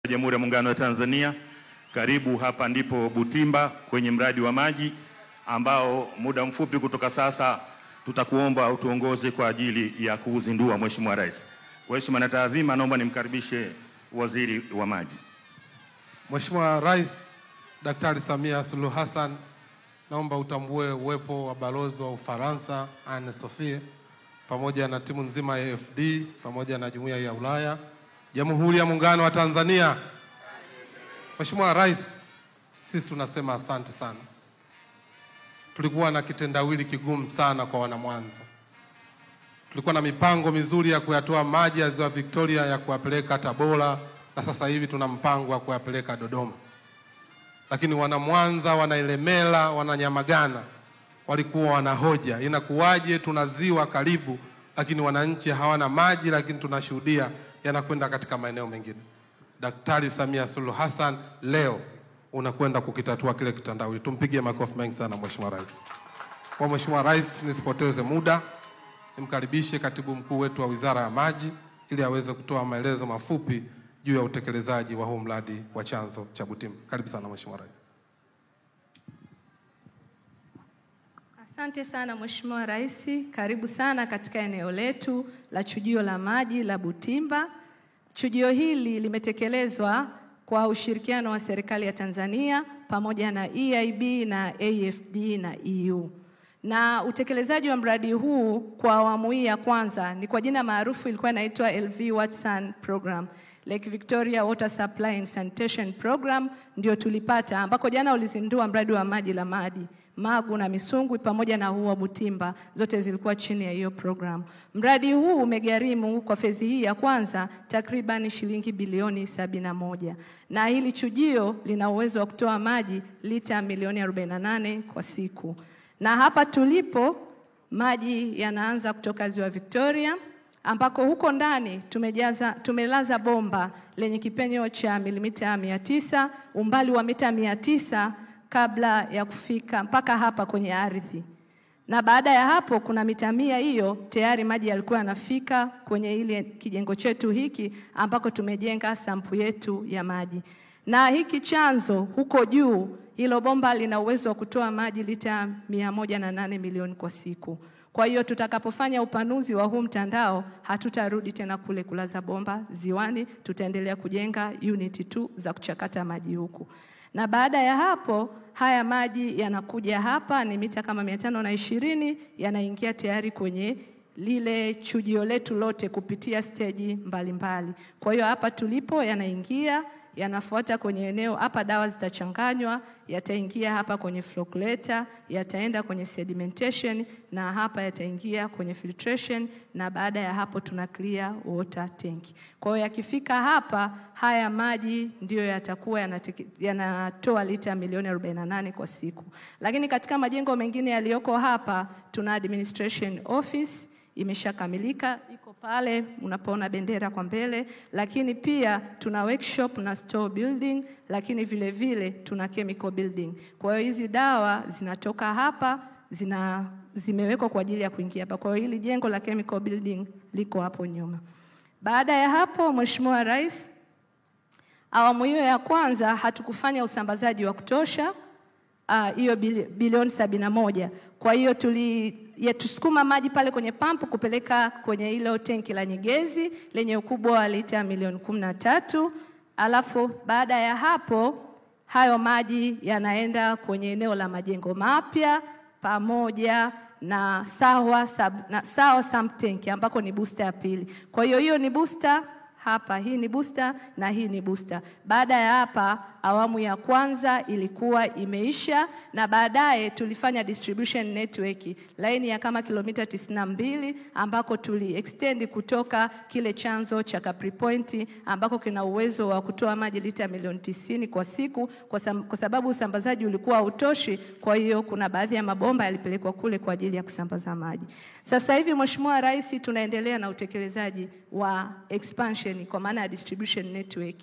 Jamhuri ya Muungano wa Tanzania, karibu hapa ndipo Butimba kwenye mradi wa maji ambao muda mfupi kutoka sasa tutakuomba utuongoze kwa ajili ya kuuzindua. Mheshimiwa Rais. Kwa heshima na taadhima, naomba nimkaribishe Waziri wa Maji. Mheshimiwa Rais Daktari Samia Suluhu Hassan, naomba utambue uwepo wa balozi wa Ufaransa Anne Sophie pamoja na timu nzima ya AFD pamoja na Jumuiya ya Ulaya, Jamhuri ya Muungano wa Tanzania. Mheshimiwa Rais, sisi tunasema asante sana. Tulikuwa na kitendawili kigumu sana kwa wanamwanza. Tulikuwa na mipango mizuri ya kuyatoa maji ya Ziwa Victoria ya kuyapeleka Tabora, na sasa hivi tuna mpango wa kuyapeleka Dodoma. Lakini wanamwanza, wanailemela, wananyamagana walikuwa wanahoja, inakuwaje tuna ziwa karibu lakini wananchi hawana maji, lakini tunashuhudia yanakwenda katika maeneo mengine. Daktari Samia Suluhu Hassan leo unakwenda kukitatua kile kitendawili. Tumpigie makofi mengi sana Mheshimiwa Rais. Kwa Mheshimiwa Rais, nisipoteze muda, nimkaribishe Katibu Mkuu wetu wa Wizara ya Maji ili aweze kutoa maelezo mafupi juu ya utekelezaji wa huu mradi wa chanzo cha Butimba. Karibu sana Mheshimiwa Rais. Asante sana Mheshimiwa Rais, karibu sana katika eneo letu la chujio la maji la Butimba. Chujio hili limetekelezwa kwa ushirikiano wa serikali ya Tanzania pamoja na EIB na AFD na EU. Na utekelezaji wa mradi huu kwa awamu hii ya kwanza ni kwa jina maarufu ilikuwa inaitwa LV Watson Program, Lake Victoria Water Supply and Sanitation Program, ndio tulipata, ambako jana ulizindua mradi wa maji la Madi, Magu na Misungwi pamoja na huu wa Butimba, zote zilikuwa chini ya hiyo program. Mradi huu umegharimu kwa fezi hii ya kwanza takriban shilingi bilioni 71. Na hili chujio lina uwezo wa kutoa maji lita milioni 48 kwa siku. Na hapa tulipo maji yanaanza kutoka Ziwa Victoria, ambako huko ndani tumelaza bomba lenye kipenyo cha milimita 900, umbali wa mita 900 kabla ya kufika mpaka hapa kwenye ardhi. Na baada ya hapo kuna mita 100 hiyo tayari maji yalikuwa yanafika kwenye ile kijengo chetu hiki ambako tumejenga sampu yetu ya maji. Na hiki chanzo huko juu, hilo bomba lina uwezo wa kutoa maji lita 108 milioni kwa siku. Kwa hiyo tutakapofanya upanuzi wa huu mtandao, hatutarudi tena kule kulaza bomba ziwani, tutaendelea kujenga unit 2 za kuchakata maji huku. Na baada ya hapo, haya maji yanakuja hapa ni mita kama 520, yanaingia tayari kwenye lile chujio letu lote kupitia stage mbalimbali. Kwa hiyo hapa tulipo yanaingia, yanafuata kwenye eneo hapa, dawa zitachanganywa, yataingia hapa kwenye floculator, yataenda kwenye sedimentation, na hapa yataingia kwenye filtration, na baada ya hapo tuna clear water tank. Kwa hiyo yakifika hapa, haya maji ndio yatakuwa yanatoa lita milioni 48 kwa siku. Lakini katika majengo mengine yaliyoko hapa, tuna administration office imeshakamilika, iko pale unapoona bendera kwa mbele, lakini pia tuna workshop na store building, lakini vile vile tuna chemical building. Kwa hiyo hizi dawa zinatoka hapa, zimewekwa kwa ajili ya kuingia hapa. Kwa hiyo hili jengo la chemical building liko hapo nyuma. Baada ya hapo Mheshimiwa Rais, awamu hiyo ya kwanza hatukufanya usambazaji wa kutosha, hiyo bilioni 71. Kwa hiyo tusukuma maji pale kwenye pampu kupeleka kwenye ile tenki la Nyegezi lenye ukubwa wa lita milioni 13. Alafu baada ya hapo hayo maji yanaenda kwenye eneo la majengo mapya pamoja na sawa sump tank ambako ni booster ya pili. Kwa hiyo hiyo ni booster hapa, hii ni booster na hii ni booster. Baada ya hapa awamu ya kwanza ilikuwa imeisha, na baadaye tulifanya distribution network laini ya kama kilomita 92 ambako tuli extend kutoka kile chanzo cha Capri Point ambako kina uwezo wa kutoa maji lita milioni 90 kwa siku, kwa sababu usambazaji ulikuwa hautoshi. Kwa hiyo kuna baadhi ya mabomba yalipelekwa kule kwa ajili ya kusambaza maji. Sasa hivi Mheshimiwa Rais, tunaendelea na utekelezaji wa expansion kwa maana ya distribution network.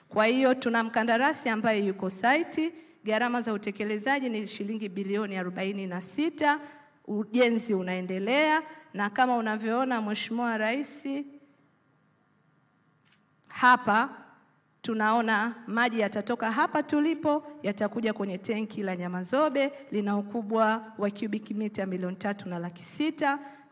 Kwa hiyo tuna mkandarasi ambaye yuko site, gharama za utekelezaji ni shilingi bilioni 46, ujenzi unaendelea, na kama unavyoona Mheshimiwa Rais hapa tunaona maji yatatoka hapa tulipo, yatakuja kwenye tenki la Nyamazobe, lina ukubwa wa cubic mita 3.6 milioni.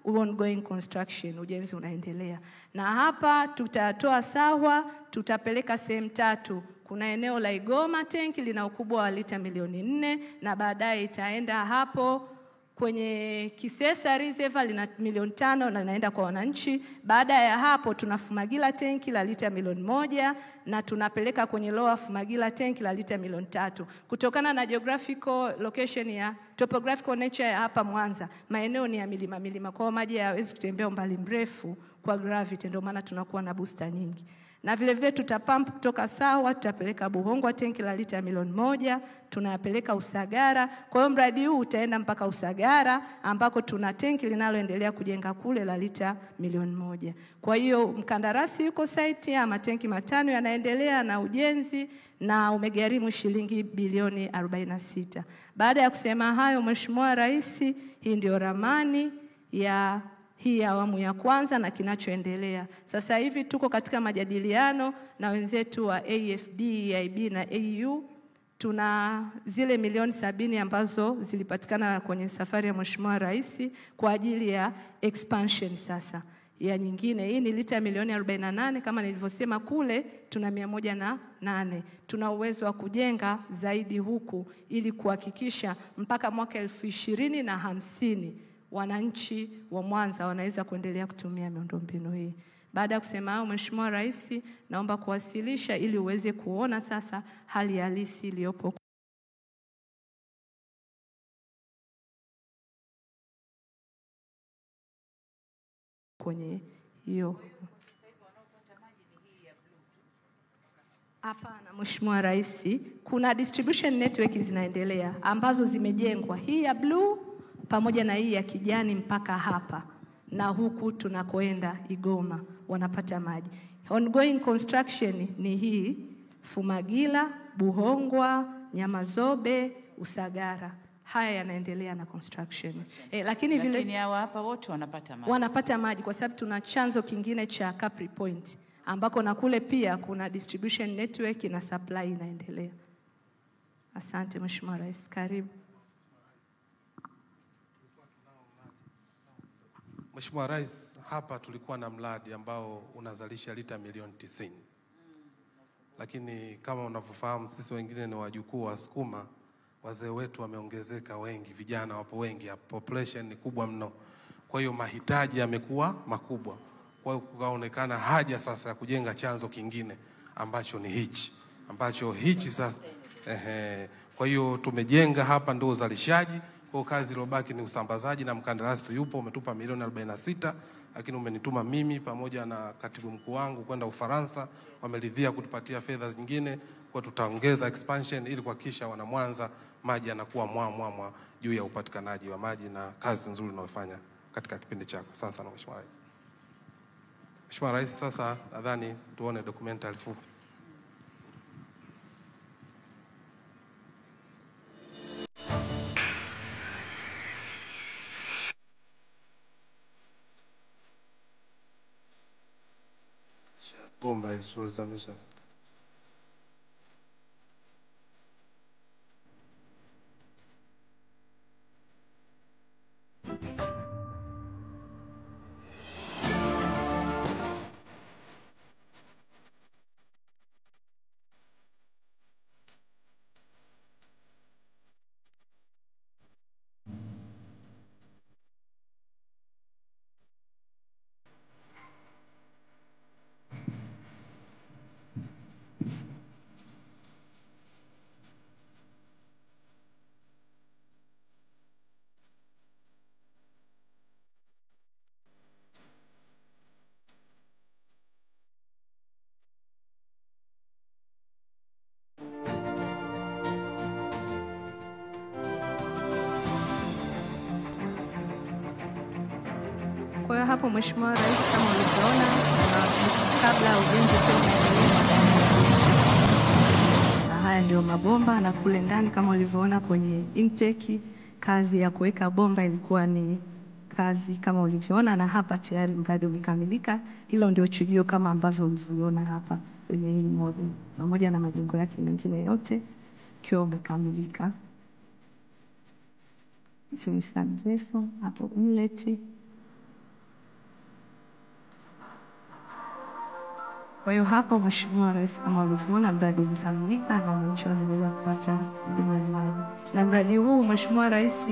Ongoing construction, ujenzi unaendelea. Na hapa tutatoa Sahwa, tutapeleka sehemu 3. Kuna eneo la Igoma tenki lina ukubwa wa lita 4 milioni, na baadaye itaenda hapo kwenye Kisesa Reservoir lina 5 milioni na inaenda kwa wananchi. Baada ya hapo tuna Fumagila tenki la lita 1 milioni na tunapeleka kwenye Lower Fumagila tenki la lita 3 milioni. Kutokana na geographical location ya topographical nature ya hapa Mwanza, maeneo ni ya milima, kwa maji hayawezi kutembea umbali mrefu kwa gravity, ndio maana tunakuwa na booster nyingi. Na vile vile tutapump kutoka Sahwa, tutapeleka Buhongwa tenki la lita 1 milioni, tunayapeleka Usagara. Kwa hiyo mradi huu utaenda mpaka Usagara ambako tuna tenki linaloendelea kujenga kule la lita 1 milioni. Kwa hiyo mkandarasi yuko site ya matenki 5 yanaendelea na ujenzi na umegharimu shilingi bilioni 46. Baada ya kusema hayo, Mheshimiwa Rais, hii ndio ramani ya hii awamu ya kwanza na kinachoendelea. Sasa hivi tuko katika majadiliano na wenzetu wa AFD, EIB na AU. Tuna zile milioni 70 ambazo zilipatikana kwenye safari ya Mheshimiwa Rais kwa ajili ya expansion sasa ya nyingine. Hii ni lita milioni 48 kama nilivyosema, kule tuna 108. Tuna uwezo wa kujenga zaidi huku ili kuhakikisha mpaka mwaka 2050 wananchi wa Mwanza wanaweza kuendelea kutumia miundombinu hii. Baada ya kusema hayo, Mheshimiwa Rais, naomba kuwasilisha ili uweze kuona sasa hali halisi iliyopo kwenye hiyo. Hapana, Mheshimiwa Rais, kuna distribution network zinaendelea ambazo zimejengwa, hii ya blue pamoja na hii ya kijani mpaka hapa, na huku tunakoenda Igoma wanapata maji. Ongoing construction ni hii Fumagila, Buhongwa, Nyamazobe, Usagara. Haya yanaendelea na construction. Lakini hawa hapa wote wanapata maji. Wanapata maji kwa sababu tuna chanzo kingine cha Capri Point ambako na kule pia kuna distribution network na supply inaendelea. Asante Mheshimiwa Rais, karibu. Mheshimiwa Rais, hapa tulikuwa na mradi ambao unazalisha lita milioni 90. Lakini kama unavyofahamu sisi wengine ni wajukuu wa Sukuma, wazee wetu wameongezeka wengi, vijana wapo wengi, population ni kubwa mno. Kwa hiyo mahitaji yamekuwa makubwa. Kwa hiyo kukaonekana haja sasa ya kujenga chanzo kingine ambacho ni hichi sasa. Kwa hiyo tumejenga hapa ndio uzalishaji. Kwa kazi iliyobaki ni usambazaji, na mkandarasi yupo, umetupa milioni 46, lakini umenituma mimi pamoja na katibu mkuu wangu kwenda Ufaransa, wameridhia kutupatia fedha nyingine, kwa tutaongeza expansion ili kuhakikisha wana Mwanza maji yanakuwa mwamwa juu ya upatikanaji wa maji na kazi nzuri unayofanya katika kipindi chako. Asante sana Mheshimiwa Rais. Mheshimiwa Rais, sasa nadhani tuone documentary fupi. Bomba ilizamisha. Kwa hiyo hapo Mheshimiwa Rais, kama ulivyoona, kabla ujenzi kuendelea, na haya ndio mabomba, na kule ndani kama ulivyoona kwenye intake, kazi ya kuweka bomba ilikuwa ni kazi kama ulivyoona, na hapa tayari mradi umekamilika. Hilo ndio chujio kama ambavyo ulivyoona hapa. kwenye hili moja pamoja na majengo yake mengine yote ikiwa umekamilika. Sasa hapo inlet. Kwa hiyo hapo Mheshimiwa Rais kama ulivyoona mradi umekamilika na wananchi wanaweza kupata huduma za maji. Na mradi huu Mheshimiwa Rais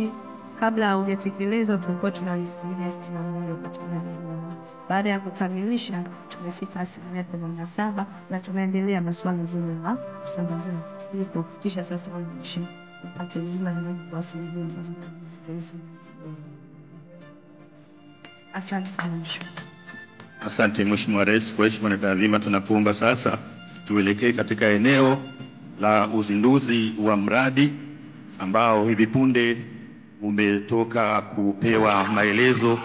kabla haujatekelezwa tulikuwa tuna 61 katika maji. Baada ya kukamilisha tumefika 87 na tunaendelea na swala zima la usambazaji ili kuhakikisha sasa wananchi wapate huduma za maji kwa asilimia zote. Asante sana. Asante Mheshimiwa Rais. Kwa heshima na taadhima tunakuomba sasa tuelekee katika eneo la uzinduzi wa mradi ambao hivi punde umetoka kupewa maelezo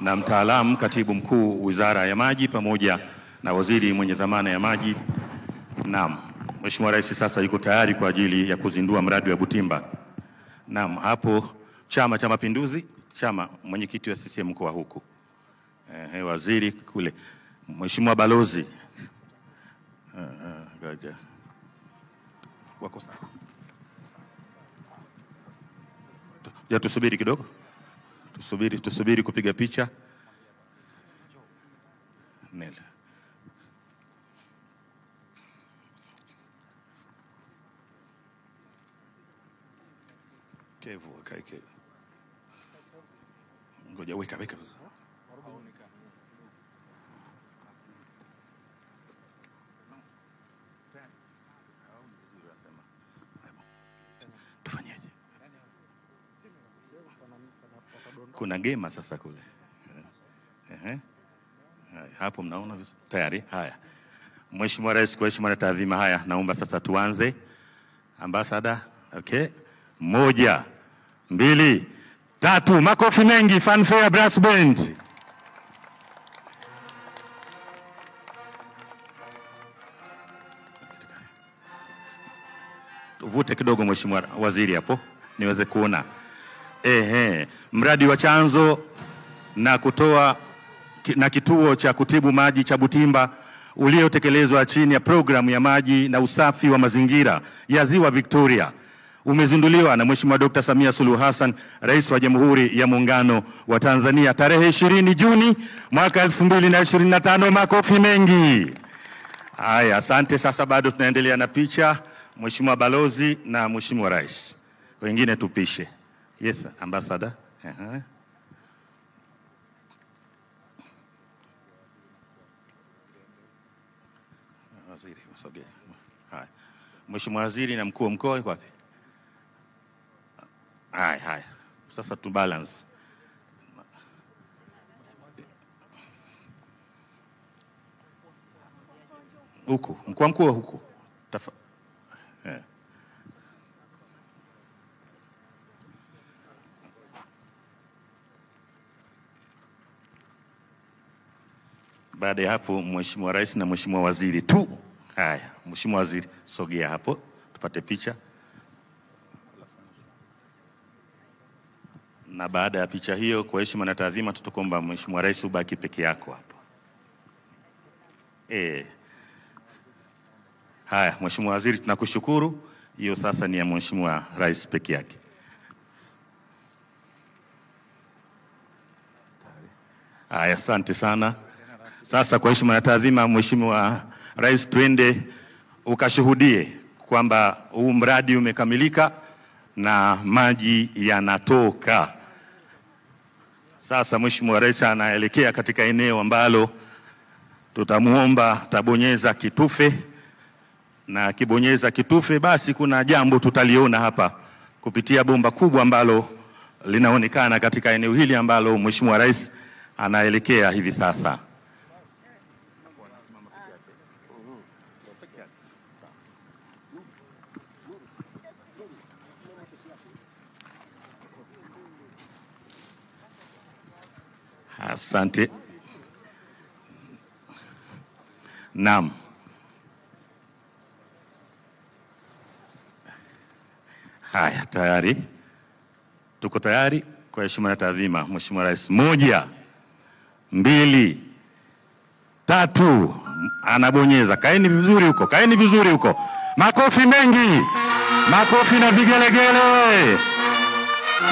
na mtaalamu katibu mkuu Wizara ya Maji pamoja na waziri mwenye dhamana ya maji. Naam, Mheshimiwa Rais sasa yuko tayari kwa ajili ya kuzindua mradi wa Butimba. Naam, hapo Chama cha Mapinduzi, mwenyekiti wa CCM mkoa huku. Waziri kule, Mheshimiwa Balozi. Wako sawa. Ya tusubiri kidogo. Tusubiri kupiga picha. Nela. Kevu akaike. Ngoja weka. Tufanyaje? Kuna gema sasa kule. Hapo mnaona tayari. Haya. Mheshimiwa Rais, kwa heshima na taadhima, haya naomba sasa tuanze. Ambassador, okay. 1, 2, 3, makofi mengi, fanfare brass band. Tuvute kidogo Mheshimiwa Waziri hapo niweze kuona. Mradi wa chanzo na kutoa na kituo cha kutibu maji cha Butimba uliotekelezwa chini ya programu ya maji na usafi wa mazingira ya Ziwa Victoria umezinduliwa na Mheshimiwa Dr. Samia Suluhu Hassan, Rais wa Jamhuri ya Muungano wa Tanzania tarehe 20 Juni mwaka 2025. Makofi mengi. Haya, asante. Sasa bado tunaendelea na picha. Mheshimiwa Balozi na Mheshimiwa Rais. Wengine tupishe. Yes, Ambassador. Waziri, wasogee. Haya. Mheshimiwa Waziri na mkuu wa mkoa yuko wapi? Haya. Sasa tu balance. Huku, mkuu wa mkoa huku. Baada ya hapo Mheshimiwa Rais na Mheshimiwa Waziri tu. Haya, Mheshimiwa Waziri sogea hapo tupate picha. Na baada ya picha hiyo, kwa heshima na taadhima, tutakuomba Mheshimiwa Rais ubaki peke yako hapo. Haya, Mheshimiwa Waziri tunakushukuru. Hiyo sasa ni ya Mheshimiwa Rais peke yake. Haya, asante sana. Sasa kwa heshima na taadhima, Mheshimiwa Rais, twende ukashuhudie kwamba huu mradi umekamilika na maji yanatoka. Sasa Mheshimiwa Rais anaelekea katika eneo ambalo tutamuomba tabonyeza kitufe, na akibonyeza kitufe basi kuna jambo tutaliona hapa kupitia bomba kubwa ambalo linaonekana katika eneo hili ambalo Mheshimiwa Rais anaelekea hivi sasa. Asante. Naam. Haya, tayari. Tuko tayari kwa heshima na taadhima, Mheshimiwa Rais. 1, 2, 3. Anabonyeza. Kaeni vizuri huko. Kaeni vizuri huko. Makofi mengi. Makofi na vigelegele.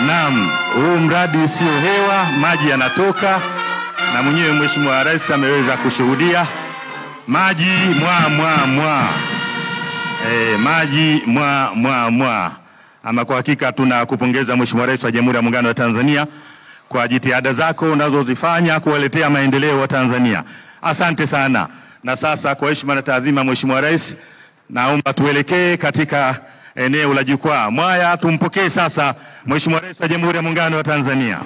Naam, huu mradi sio hewa, maji yanatoka na mwenyewe Mheshimiwa Rais ameweza kushuhudia maji mwa. Maji mwa. Ama kwa hakika tunakupongeza Mheshimiwa Rais wa Jamhuri ya Muungano wa Tanzania kwa jitihada zako unazozifanya kuwaletea maendeleo wa Tanzania. Asante sana. Na sasa kwa heshima na taadhima Mheshimiwa Rais, naomba tuelekee katika eneo la jukwaa. Mwaya, tumpokee sasa Mheshimiwa Rais wa Jamhuri ya Muungano wa Tanzania.